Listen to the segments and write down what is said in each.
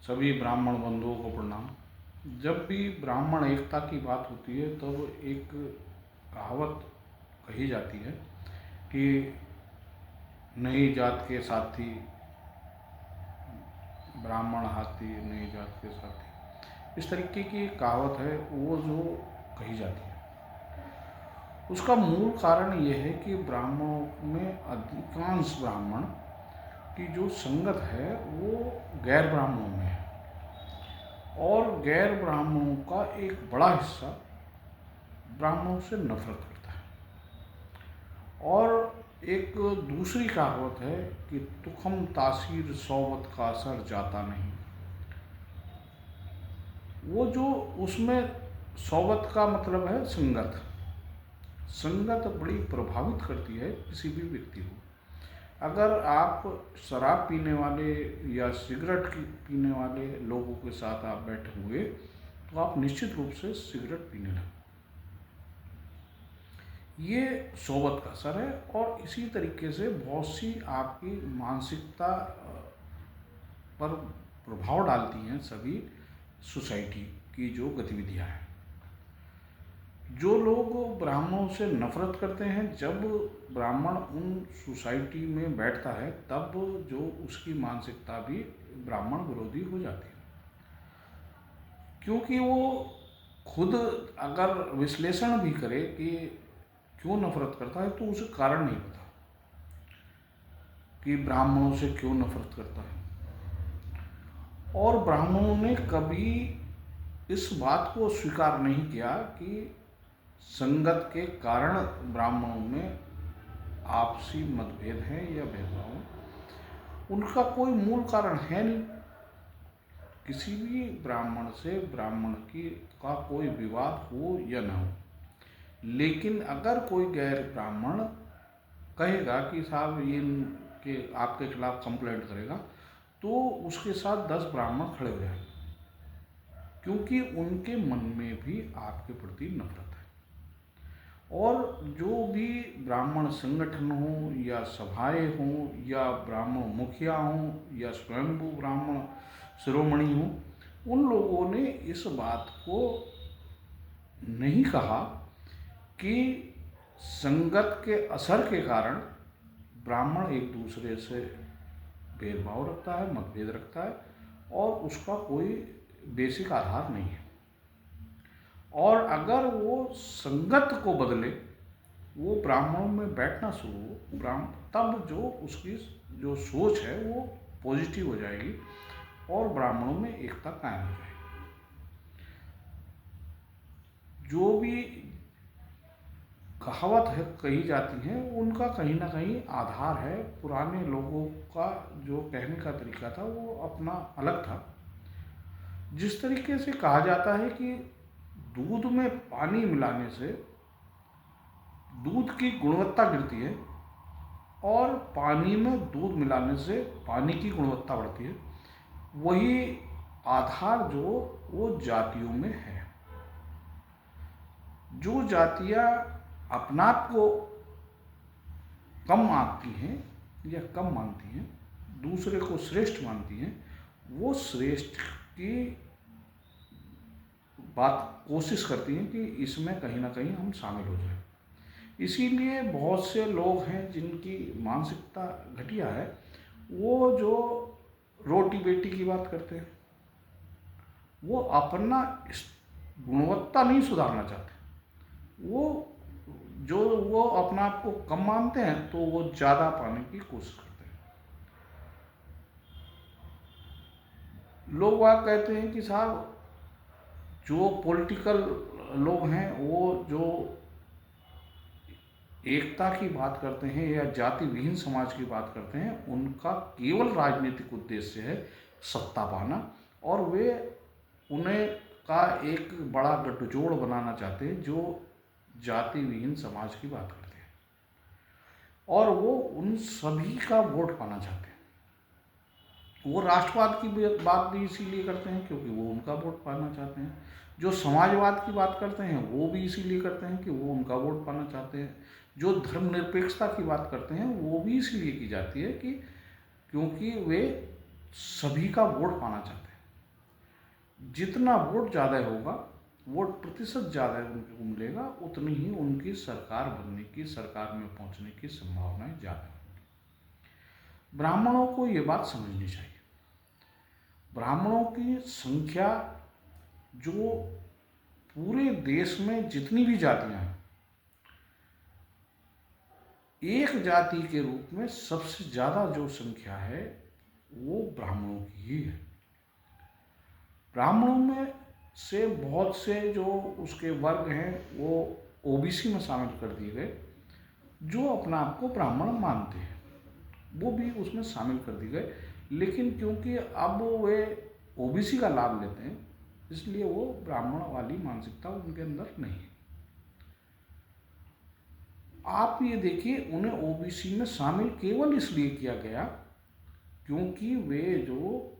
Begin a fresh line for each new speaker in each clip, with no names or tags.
सभी ब्राह्मण बंधुओं को प्रणाम। जब भी ब्राह्मण एकता की बात होती है तब एक कहावत कही जाती है कि नई जात के साथी ब्राह्मण हाथी, नई जात के साथी, इस तरीके की कहावत है वो जो कही जाती है। उसका मूल कारण ये है कि ब्राह्मणों में अधिकांश ब्राह्मण की जो संगत है वो गैर ब्राह्मणों में है और गैर ब्राह्मणों का एक बड़ा हिस्सा ब्राह्मणों से नफरत करता है। और एक दूसरी कहावत है कि तुखम तासीर सोबत का असर जाता नहीं। वो जो उसमें सोबत का मतलब है संगत। संगत बड़ी प्रभावित करती है किसी भी व्यक्ति को। अगर आप शराब पीने वाले या सिगरेट पीने वाले लोगों के साथ आप बैठे हुए तो आप निश्चित रूप से सिगरेट पीने लगेंगे। ये सोबत का असर है और इसी तरीके से बहुत सी आपकी मानसिकता पर प्रभाव डालती हैं सभी सोसाइटी की जो गतिविधियां हैं। जो लोग ब्राह्मणों से नफरत करते हैं, जब ब्राह्मण उन सोसाइटी में बैठता है तब जो उसकी मानसिकता भी ब्राह्मण विरोधी हो जाती है, क्योंकि वो खुद अगर विश्लेषण भी करे कि क्यों नफरत करता है तो उसे कारण नहीं पता कि ब्राह्मणों से क्यों नफरत करता है। और ब्राह्मणों ने कभी इस बात को स्वीकार नहीं किया कि संगत के कारण ब्राह्मणों में आपसी मतभेद हैं या भेदभाव। उनका कोई मूल कारण है नहीं। किसी भी ब्राह्मण से ब्राह्मण की का कोई विवाद हो या ना हो, लेकिन अगर कोई गैर ब्राह्मण कहेगा कि साहब ये के आपके खिलाफ कंप्लेंट करेगा तो उसके साथ 10 ब्राह्मण खड़े हो जाएंगे, क्योंकि उनके मन में भी आपके प्रति नफरत है। और जो भी ब्राह्मण संगठन हो या सभाएं हों या ब्राह्मण मुखिया हों या स्वयंभू ब्राह्मण शिरोमणि हो, उन लोगों ने इस बात को नहीं कहा कि संगत के असर के कारण ब्राह्मण एक दूसरे से भेदभाव रखता है, मतभेद रखता है और उसका कोई बेसिक आधार नहीं है। और अगर वो संगत को बदले, वो ब्राह्मणों में बैठना शुरू हो, तब जो उसकी जो सोच है वो पॉजिटिव हो जाएगी और ब्राह्मणों में एकता कायम हो जाएगी। जो भी कहावत है कही जाती हैं उनका कहीं ना कहीं आधार है। पुराने लोगों का जो कहने का तरीका था वो अपना अलग था। जिस तरीके से कहा जाता है कि दूध में पानी मिलाने से दूध की गुणवत्ता गिरती है और पानी में दूध मिलाने से पानी की गुणवत्ता बढ़ती है, वही आधार जो वो जातियों में है। जो जातियां अपना आप को कम आंकती हैं या कम मानती हैं, दूसरे को श्रेष्ठ मानती हैं, वो श्रेष्ठ की बात कोशिश करती हैं कि इसमें कहीं ना कहीं हम शामिल हो जाएं। इसीलिए बहुत से लोग हैं जिनकी मानसिकता घटिया है, वो जो रोटी बेटी की बात करते हैं, वो अपना गुणवत्ता नहीं सुधारना चाहते। वो अपना आप को कम मानते हैं तो वो ज़्यादा पाने की कोशिश करते हैं। लोग वह कहते हैं कि साहब जो पॉलिटिकल लोग हैं वो जो एकता की बात करते हैं या जाति विहीन समाज की बात करते हैं, उनका केवल राजनीतिक उद्देश्य है सत्ता पाना और वे उन्हें का एक बड़ा गठजोड़ बनाना चाहते हैं जो जाति विहीन समाज की बात करते हैं और वो उन सभी का वोट पाना चाहते हैं। वो राष्ट्रवाद की बात भी इसीलिए करते हैं क्योंकि वो उनका वोट पाना चाहते हैं। जो समाजवाद की बात करते हैं वो भी इसीलिए करते हैं कि वो उनका वोट पाना चाहते हैं। जो धर्मनिरपेक्षता की बात करते हैं वो भी इसलिए की जाती है कि क्योंकि वे सभी का वोट पाना चाहते हैं। जितना वोट ज़्यादा होगा, वोट प्रतिशत ज़्यादा उनको मिलेगा, उतनी ही उनकी सरकार बनने की, सरकार में पहुंचने की संभावनाएं ज़्यादा होंगी। ब्राह्मणों को ये बात समझनी चाहिए। ब्राह्मणों की संख्या जो पूरे देश में जितनी भी जातियां हैं, एक जाति के रूप में सबसे ज़्यादा जो संख्या है वो ब्राह्मणों की ही है। ब्राह्मणों में से बहुत से जो उसके वर्ग हैं वो ओबीसी में शामिल कर दिए गए, जो अपना आप को ब्राह्मण मानते हैं वो भी उसमें शामिल कर दिए गए। लेकिन क्योंकि अब वे ओबीसी का लाभ लेते हैं, इसलिए वो ब्राह्मण वाली मानसिकता उनके अंदर नहीं है। आप ये देखिए, उन्हें ओबीसी में शामिल केवल इसलिए किया गया क्योंकि वे जो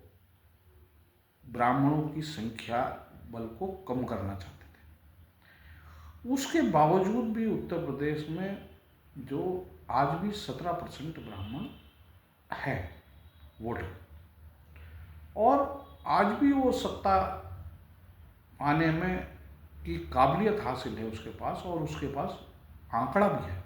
ब्राह्मणों की संख्या बल को कम करना चाहते थे। उसके बावजूद भी उत्तर प्रदेश में जो आज भी 17% ब्राह्मण है वोटर, और आज भी वो सत्ता आने में की काबिलियत हासिल है उसके पास, और उसके पास आंकड़ा भी है।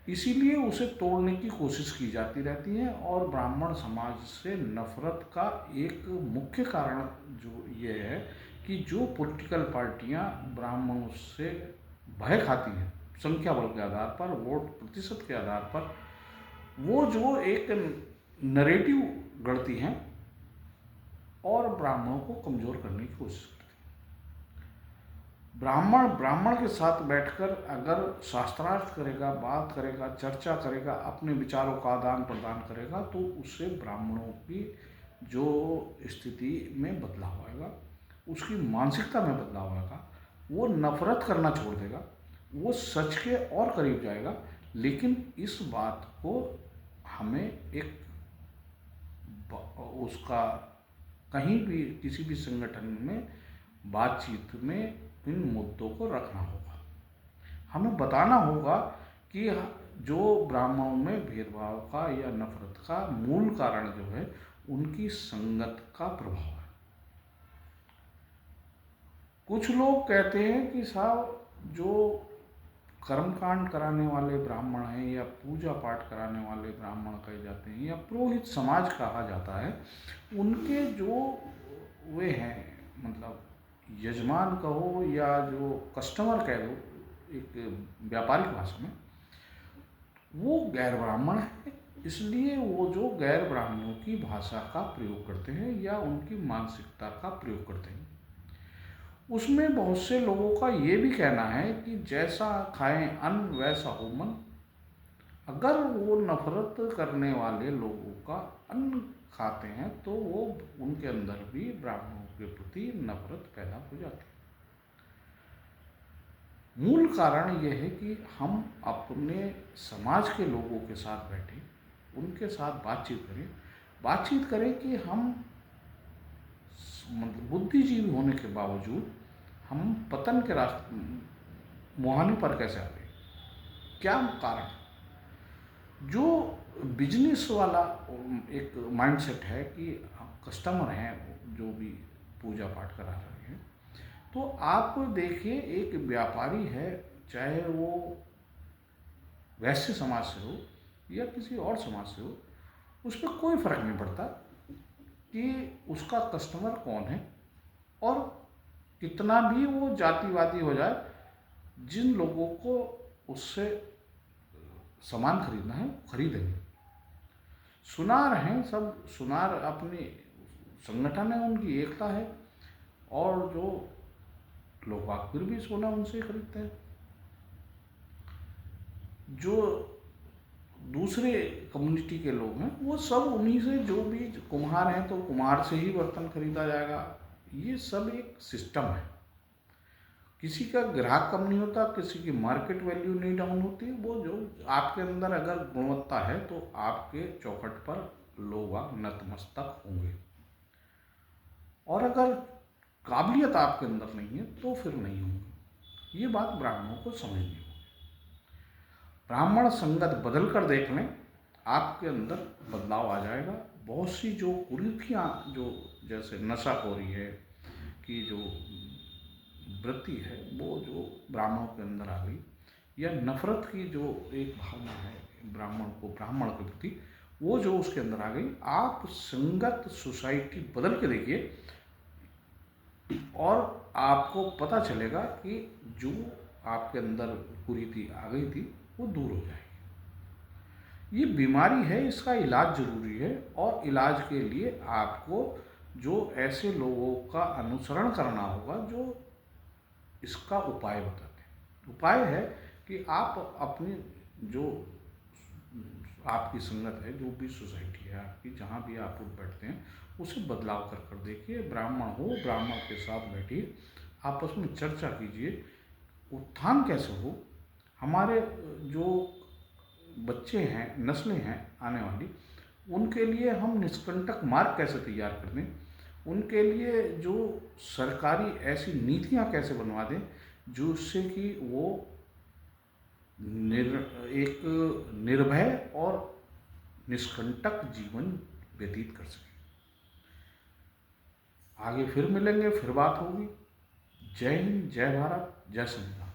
इसीलिए उसे तोड़ने की कोशिश की जाती रहती है। और ब्राह्मण समाज से नफरत का एक मुख्य कारण जो ये है कि जो पॉलिटिकल पार्टियां ब्राह्मणों से भय खाती हैं संख्या बल के आधार पर, वोट प्रतिशत के आधार पर, वो जो एक नरेटिव गढ़ती हैं और ब्राह्मणों को कमज़ोर करने की कोशिश करती हैं। ब्राह्मण के साथ बैठकर अगर शास्त्रार्थ करेगा, बात करेगा, चर्चा करेगा, अपने विचारों का आदान प्रदान करेगा, तो उससे ब्राह्मणों की जो स्थिति में बदलाव आएगा, उसकी मानसिकता में बदलाव आएगा। वो नफरत करना छोड़ देगा, वो सच के और करीब जाएगा। लेकिन इस बात को हमें एक उसका कहीं भी किसी भी संगठन में बातचीत में इन मुद्दों को रखना होगा। हमें बताना होगा कि जो ब्राह्मणों में भेदभाव का या नफरत का मूल कारण जो है उनकी संगत का प्रभाव है। कुछ लोग कहते हैं कि साहब जो कर्मकांड कराने वाले ब्राह्मण हैं या पूजा पाठ कराने वाले ब्राह्मण कहे जाते हैं या पुरोहित समाज कहा जाता है, उनके जो वे हैं, मतलब यजमान कहो या जो कस्टमर कह दो एक व्यापारिक भाषा में, वो गैर ब्राह्मण है। इसलिए वो जो गैर ब्राह्मणों की भाषा का प्रयोग करते हैं या उनकी मानसिकता का प्रयोग करते हैं, उसमें बहुत से लोगों का ये भी कहना है कि जैसा खाएं अन्न वैसा हो मन। अगर वो नफरत करने वाले लोगों का अन्न खाते हैं तो वो उनके अंदर भी ब्राह्मणों के प्रति नफरत पैदा हो जाती है। मूल कारण ये है कि हम अपने समाज के लोगों के साथ बैठे, उनके साथ बातचीत करें कि हम मतलब बुद्धिजीवी होने के बावजूद हम पतन के रास्ते मुहाने पर कैसे आ गए, क्या कारण? जो बिजनेस वाला एक माइंडसेट है कि कस्टमर हैं जो भी पूजा पाठ करा रहे हैं, तो आप देखिए एक व्यापारी है, चाहे वो वैश्य समाज से हो या किसी और समाज से हो, उस पर कोई फर्क नहीं पड़ता कि उसका कस्टमर कौन है, और कितना भी वो जातिवादी हो जाए, जिन लोगों को उससे सामान खरीदना है खरीदेंगे। सुनार हैं सब, सुनार अपनी संगठन है, उनकी एकता है, और जो लोग फिर भी सोना उनसे खरीदते हैं। जो दूसरे कम्युनिटी के लोग हैं वो सब उन्हीं से, जो भी कुम्हार हैं तो कुम्हार से ही बर्तन खरीदा जाएगा। ये सब एक सिस्टम है। किसी का ग्राहक कम नहीं होता, किसी की मार्केट वैल्यू नहीं डाउन होती। वो जो आपके अंदर अगर गुणवत्ता है तो आपके चौखट पर लोग नतमस्तक होंगे, और अगर काबिलियत आपके अंदर नहीं है तो फिर नहीं होंगे। ये बात ब्राह्मणों को समझनी होगी। ब्राह्मण संगत बदल कर देख लें, आपके अंदर बदलाव आ जाएगा। बहुत सी जो कुरीतियाँ, जो जैसे नशाखोरी है कि जो वृत्ति है, वो जो ब्राह्मणों के अंदर आ गई, या नफरत की जो एक भावना है ब्राह्मण के प्रति, वो जो उसके अंदर आ गई। आप संगत सोसाइटी बदल के देखिए और आपको पता चलेगा कि जो आपके अंदर कुरीति आ गई थी वो दूर हो जाएगी। ये बीमारी है, इसका इलाज जरूरी है, और इलाज के लिए आपको जो ऐसे लोगों का अनुसरण करना होगा जो इसका उपाय बताते हैं। उपाय है कि आप अपनी जो आपकी संगत है, जो भी सोसाइटी है आपकी, जहाँ भी आप उठ बैठते हैं, उसे बदलाव कर कर देखिए। ब्राह्मण हो, ब्राह्मण के साथ बैठिए, आपस में चर्चा कीजिए, उत्थान कैसे हो। हमारे जो बच्चे हैं, नस्लें हैं आने वाली, उनके लिए हम निष्कंटक मार्ग कैसे तैयार कर दें, उनके लिए जो सरकारी ऐसी नीतियाँ कैसे बनवा दें जिससे कि वो एक निर्भय और निष्कंटक जीवन व्यतीत कर सके। आगे फिर मिलेंगे, फिर बात होगी। जय हिंद, जय भारत, जय संविधान।